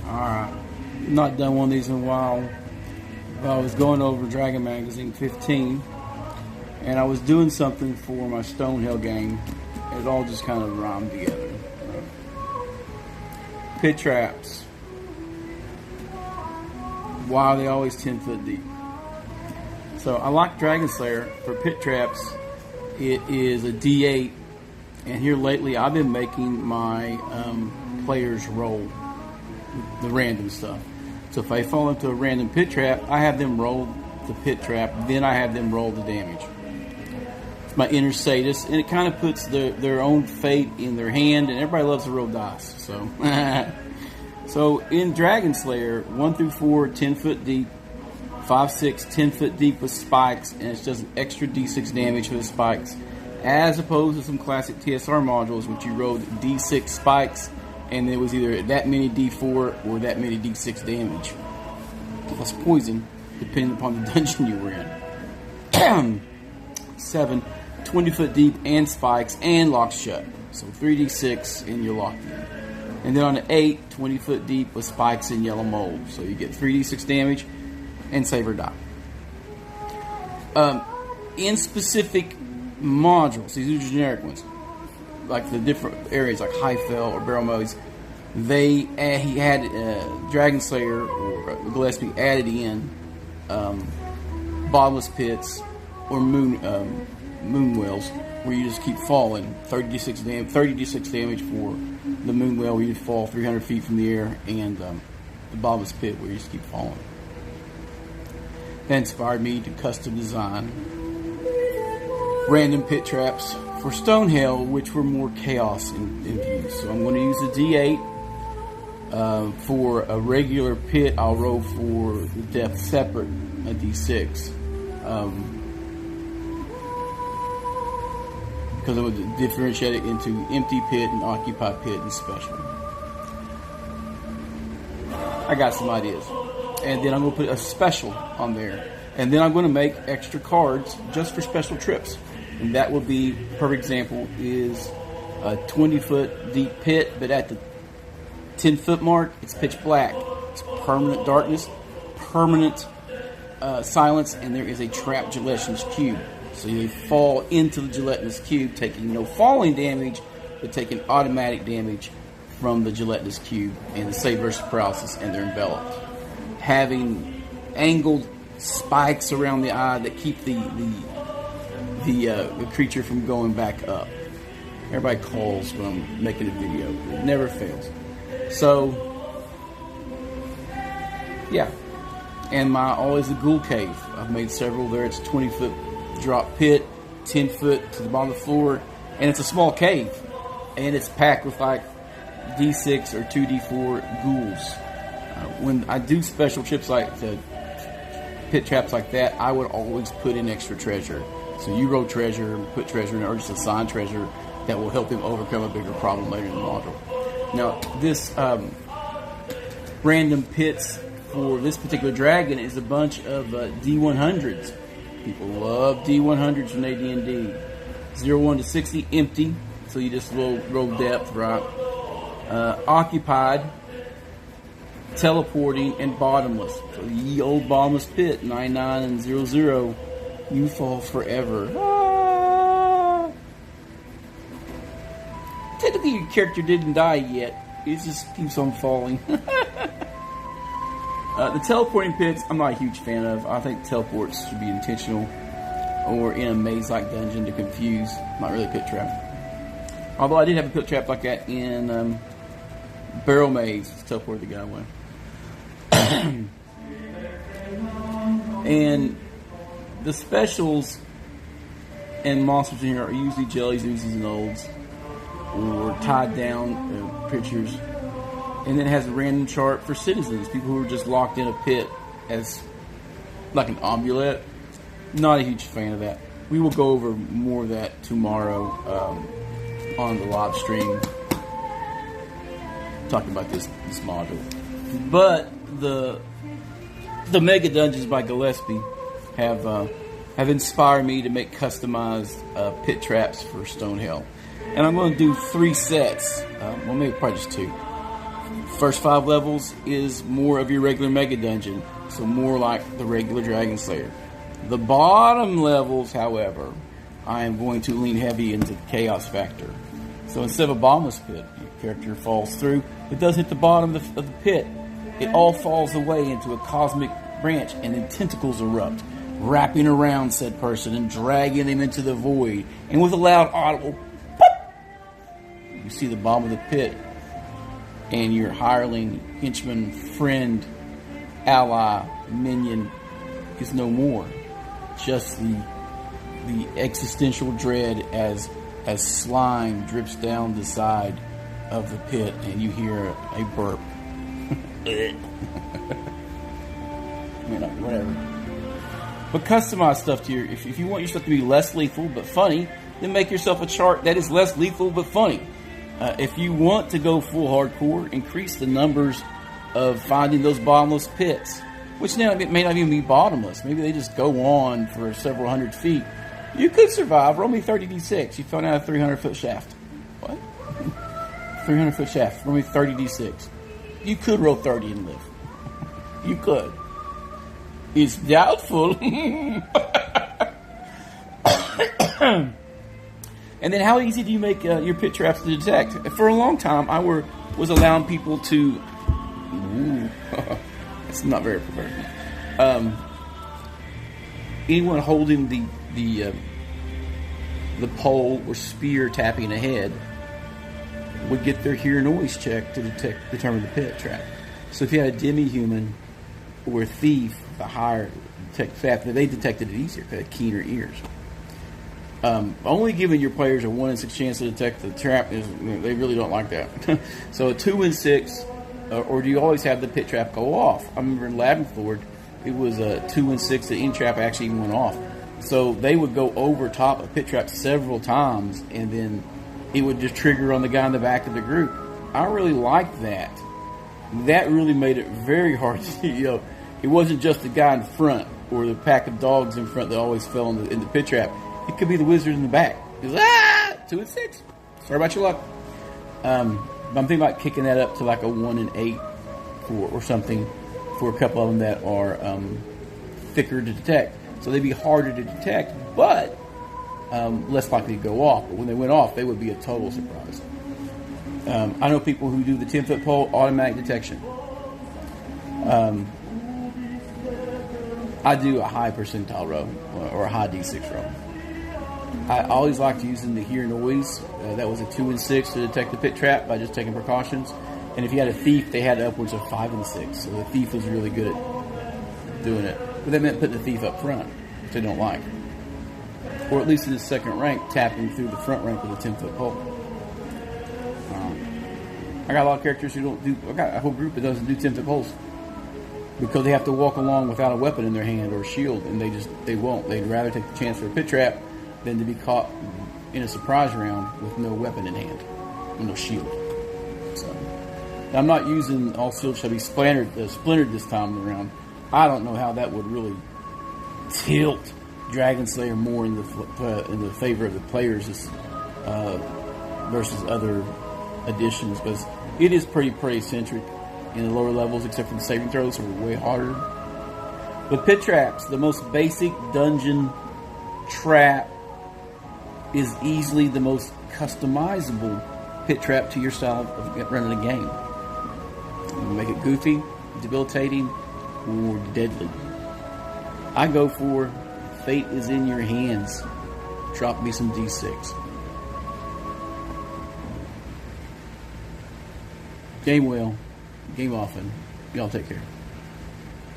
Alright, not done one of these in a while. I was going over Dragon Magazine 15, and I was doing something for my Stonehell game. It all just kind of rhymed together. Pit traps. Why are they always 10 foot deep? So I like Dragonslayer for pit traps. It is a D8, and here lately I've been making my players roll the random stuff. So if I fall into a random pit trap, I have them roll the pit trap, then I have them roll the damage. It's my inner sadist, and it kind of puts their own fate in their hand, and everybody loves to roll dice. So, so in Dragonslayer, 1 through 4, 10 foot deep, 5, 6, 10 foot deep with spikes, and it's just an extra D6 damage for the spikes, as opposed to some classic TSR modules, which you rolled D6 spikes, and it was either that many D4 or that many D6 damage, plus poison, depending upon the dungeon you were in. 7, 20 foot deep and spikes and locked shut. So 3D6 and you're locked in. And then on the 8, 20 foot deep with spikes and yellow mold. So you get 3D6 damage and save or die. In specific modules, these are generic ones, like the different areas like Highfell or Barrel Modes, he had Dragonslayer or Gillespie added in bottomless pits or moon wells, where you just keep falling. 30d6 damage for the moon well, where you fall 300 feet from the air, and the bottomless pit, where you just keep falling. That inspired me to custom design random pit traps for Stonehell, which were more chaos in view. So I'm going to use a D8. For a regular pit, I'll roll for the depth separate, a D6. Because I would differentiate it into empty pit and occupied pit and special. I got some ideas. And then I'm going to put a special on there. And then I'm going to make extra cards just for special trips. And that will be, perfect example, is a 20 foot deep pit, but at the 10 foot mark, it's pitch black. It's permanent darkness, permanent silence, and there is a trapped gelatinous cube. So you fall into the gelatinous cube, taking no falling damage, but taking automatic damage from the gelatinous cube and the save versus paralysis, and they're enveloped. Having angled spikes around the eye that keep the creature from going back up. Everybody calls when I'm making a video. It never fails. So, yeah. And always the ghoul cave. I've made several there. It's a 20 foot drop pit, 10 foot to the bottom of the floor, and it's a small cave. And it's packed with like D6 or 2D4 ghouls. When I do special trips like the pit traps like that, I would always put in extra treasure. So you roll treasure, put treasure in, or just assign treasure that will help him overcome a bigger problem later in the module. Now, this random pits for this particular dragon is a bunch of D100s. People love D100s from AD&D. 0-1 to 60, empty, so you just roll depth, right? Occupied, teleporting, and bottomless. So ye old bottomless pit, 99 and 00, you fall forever. Ah! Technically, your character didn't die yet. It just keeps on falling. The teleporting pits, I'm not a huge fan of. I think teleports should be intentional or in a maze-like dungeon to confuse. Not really a pit trap. Although I did have a pit trap like that in Barrel Maze. Teleport the guy away. And the specials and monsters in here are usually jellies, oozes, and olds, or tied down pictures. And then it has a random chart for citizens, people who are just locked in a pit as like an amulet. Not a huge fan of that. We will go over more of that tomorrow on the live stream, talking about this module. But the Mega Dungeons by Gillespie have inspired me to make customized pit traps for Stonehell. And I'm going to do 3 sets, well maybe probably just 2. First 5 levels is more of your regular mega dungeon, so more like the regular Dragonslayer. The bottom levels, however, I am going to lean heavy into the chaos factor. So instead of a bottomless pit, your character falls through, it does hit the bottom of the pit. It all falls away into a cosmic branch, and then tentacles erupt, wrapping around said person and dragging them into the void. And with a loud audible pop, you see the bottom of the pit, and your hireling, henchman, friend, ally, minion is no more. Just the existential dread as slime drips down the side of the pit, and you hear a burp. Whatever. But customize stuff to your. If you want your stuff to be less lethal but funny, then make yourself a chart that is less lethal but funny. If you want to go full hardcore, increase the numbers of finding those bottomless pits, which now it may not even be bottomless. Maybe they just go on for several hundred feet. You could survive. Roll me 30d6. You fell down a 300-foot shaft. What? 300-foot shaft. Roll me 30d6. You could roll 30 and live. You could. It's doubtful. And then how easy do you make your pit traps to detect? For a long time, I was allowing people to... It's not very professional. Anyone holding the pole or spear tapping ahead would get their hear noise check to determine the pit trap. So if you had a demi-human or a thief, the higher factor, they detected it easier because they had keener ears. Only giving your players a 1 in 6 chance to detect the trap is they really don't like that. So a 2 in 6, or do you always have the pit trap go off? I remember in Ladenford, it was a 2 in 6. The end trap actually even went off. So they would go over top of pit trap several times, and then it would just trigger on the guy in the back of the group. I really liked that. That really made it very hard to see. It wasn't just the guy in front or the pack of dogs in front that always fell in the pit trap. It could be the wizard in the back. It was, 2 in 6. Sorry about your luck. I'm thinking about kicking that up to like a 1 in 8 or something for a couple of them that are thicker to detect. So they'd be harder to detect, but less likely to go off. But when they went off, they would be a total surprise. I know people who do the 10-foot pole, automatic detection. I do a high percentile row or a high D6 row. I always liked using the hear noise. That was a 2 in 6 to detect the pit trap by just taking precautions. And if you had a thief, they had upwards of 5 in 6. So the thief was really good at doing it. But that meant putting the thief up front, which they don't like. Or at least in the second rank, tapping through the front rank with a 10-foot pole. I got a lot of characters who don't do... I got a whole group that doesn't do 10-foot poles. Because they have to walk along without a weapon in their hand or a shield, and they won't. They'd rather take the chance for a pit trap than to be caught in a surprise round with no weapon in hand, and no shield. So, I'm not using all shields shall be splintered this time around. I don't know how that would really tilt Dragonslayer more in the favor of the players versus other additions, because it is pretty centric in the lower levels, except for the saving throws are way harder. But pit traps, the most basic dungeon trap, is easily the most customizable pit trap to your style of running a game. You can make it goofy, debilitating, or deadly. I go for fate is in your hands. Drop me some D6. Game well, game often. Y'all take care.